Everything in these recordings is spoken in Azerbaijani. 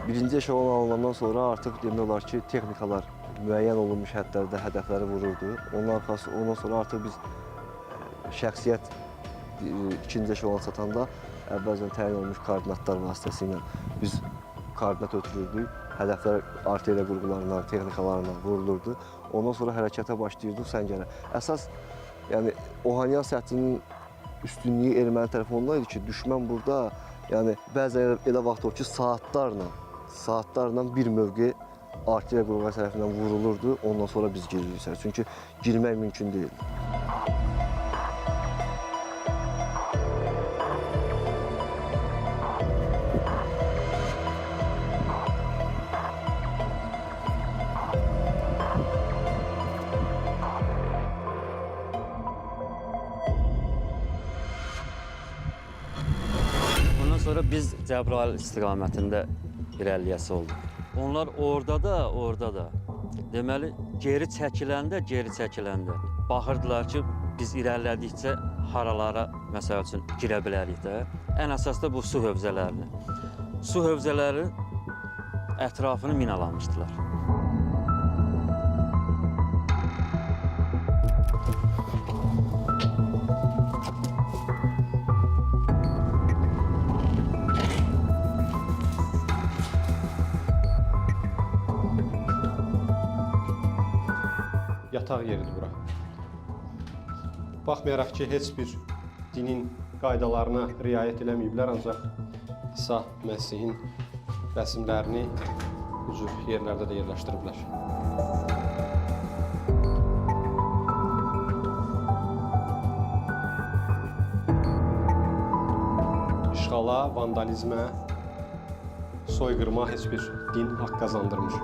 Birinci eşelon alınandan sonra artıq demək olar ki, texnikalar müəyyən olunmuş hədlərdə hədəfləri vururdu. Ondan sonra artıq biz şəxsiyyət ikinci eşelona çatanda əvvəlcən təyin olunmuş koordinatlar vasitəsilə biz koordinat ötürürdük. Hədəflər artilleriya qurğularından, texnikalarından vurulurdu. Ondan sonra hərəkətə başlayırdıq Səngərə. Əsas, yəni Ohanyan səthinin üstünlüyü erməni tərəfindən idi ki, düşmən burada, yəni bəzən elə vaxt o ki, saatlarla bir mövqe artilleriya qurğuları tərəfindən vurulurdu. Ondan sonra biz giririk. Çünki girmək mümkün deyildi. Sonra biz Cəbrayıl istiqamətində irəliyəsi olduq. Onlar orada da deməli geri çəkiləndə baxırdılar ki, biz irəlilədikcə haralara məsəl üçün girə bilərik də. Ən əsas da bu su hövzələrini. Su hövzələri ətrafını minalanmışdılar. Yataq yeridir bura. Baxmayaraq ki, heç bir dinin qaydalarına riayət eləməyiblər, ancaq İsa Məsihin rəsmlərini bu cür yerlərdə də yerləşdiriblər. İşğala, vandalizmə, soyqırma heç bir din haqq qazandırmır.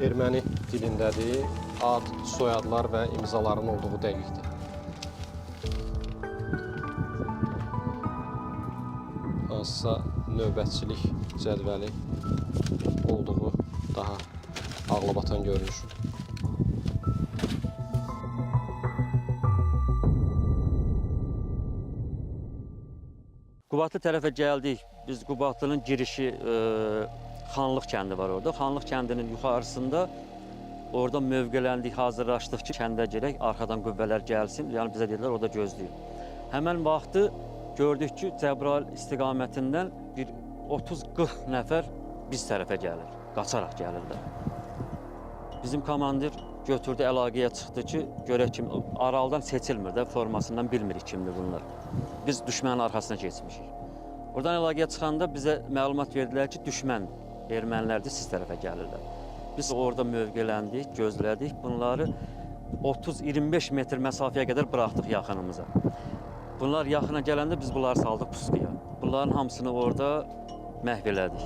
Erməni dilindədir, ad, soyadlar və imzaların olduğu dəqiqdir. Hansısa növbətçilik cədvəli olduğu daha ağlabatan görünür. Qubadlı tərəfə gəldik. Biz Qubatlının girişi Xanlıq kəndi var orada. Xanlıq kəndinin yuxarısında orada mövqələndik, hazırlaşdıq ki, kəndə girək, arxadan qüvvələr gəlsin. Yəni bizə dedilər, orada gözləyin. Həmən vaxtı gördük ki, Cəbrayıl istiqamətindən bir 30-40 nəfər biz tərəfə gəlir, qaçaraq gəlirlər. Bizim komandir götürdü, əlaqəyə çıxdı ki, görək kim, aralıdan seçilmir də, formasından bilmirik kimdir bunlar. Biz düşmənin arxasına keçmişik. Oradan əlaqəyə çıxanda bizə məlumat verdilər ki, düşmən ermənilər də siz tərəfə gəlirlər. Biz orada mövqələndik, gözlədik. Bunları 30-25 metr məsafəyə qədər buraxdıq yaxınımıza. Bunlar yaxına gələndə biz bunları saldıq pusquya. Bunların hamısını orada məhv elədik.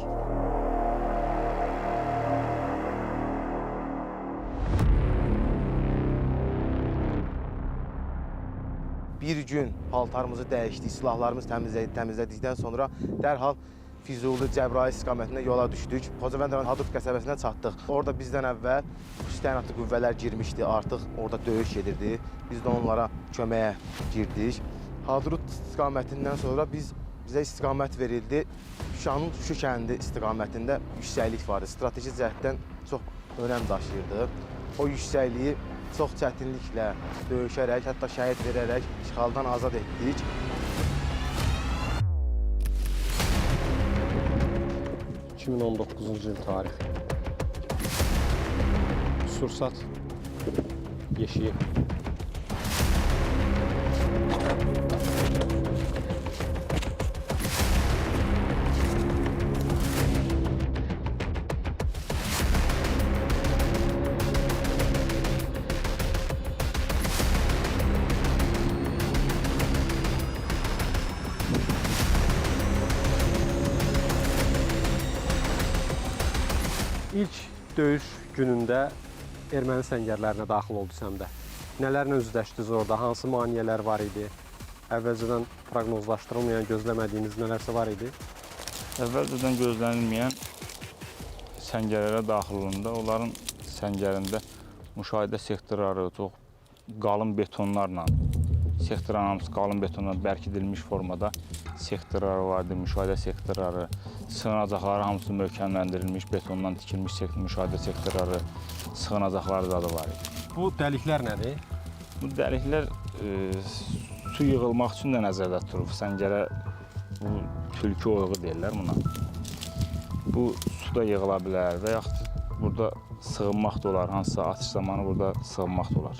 Bir gün paltarımızı dəyişdik, silahlarımızı təmizlədikdən sonra dərhal Füzuli, Cəbrayıl istiqamətində yola düşdük. Xocavənd rayon Hadrut qəsəbəsinə çatdıq. Orada bizdən əvvəl xüsusi təyinatlı qüvvələr girmişdi, artıq orada döyüş gedirdi. Biz də onlara köməyə girdik. Hadrut istiqamətindən sonra bizə istiqamət verildi. Şuşanın Şuşu kəndi istiqamətində yüksəklik vardı. Strateji cəhətdən çox önəm daşıyırdı. O yüksəkliyi çox çətinliklə döyüşərək, hətta şəhid verərək işğaldan azad etdik. 2019-cu il tarixi. Sursat yeşiyi. İlk döyüş günündə erməni səngərlərinə daxil oldu səmdə. Nələrlə üzləşdiniz orada? Hansı maneələr var idi? Əvvəlcədən proqnozlaşdırılmayan, gözləmədiyiniz nələrsə var idi? Əvvəlcədən gözlənilməyən səngərlərə daxil olanda onların səngərində müşahidə sektorları çox qalın betonlarla, sektorların hamısı qalın betonla bərkidilmiş formada sektorları vardı, müşahidə sektorları, sığınacaqları hamısı möhkəmləndirilmiş, betondan tikilmiş müşahidə sektorları, sığınacaqları da var idi. Bu dəliklər nədir? Bu dəliklər su yığılmaq üçün də nəzərdə tutulub. Səngərə bu tülkü oyuğu deyirlər buna. Bu suda yığıla bilər və yaxud burada sığınmaq da olar, hansısa atış zamanı burada sığınmaq da olar.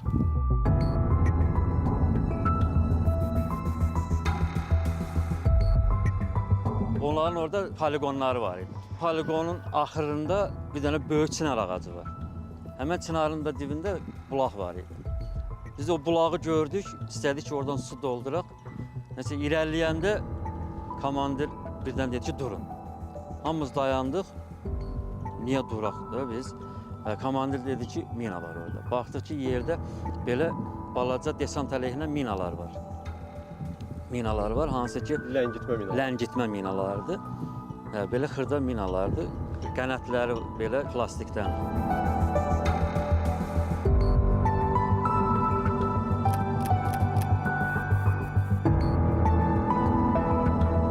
Onların orada poligonları var idi. Poligonun axırında bir dənə böyük çınar ağacı var. Həmən çınarın da dibində bulaq var idi. Biz o bulağı gördük, istədik ki, oradan su dolduraq. Nəsə irəliləyəndə komandir birdən dedi ki, durun. Hamımız dayandıq. Niyə duraq da biz? Komandir dedi ki, mina var orada. Baxdıq ki, yerdə belə balaca desant əleyhinə minalar var. Minalar var, hansı ki, Ləngitmə minaları. Ləngitmə minalardır. Belə xırda minalardır. Qənətləri belə plastikdən.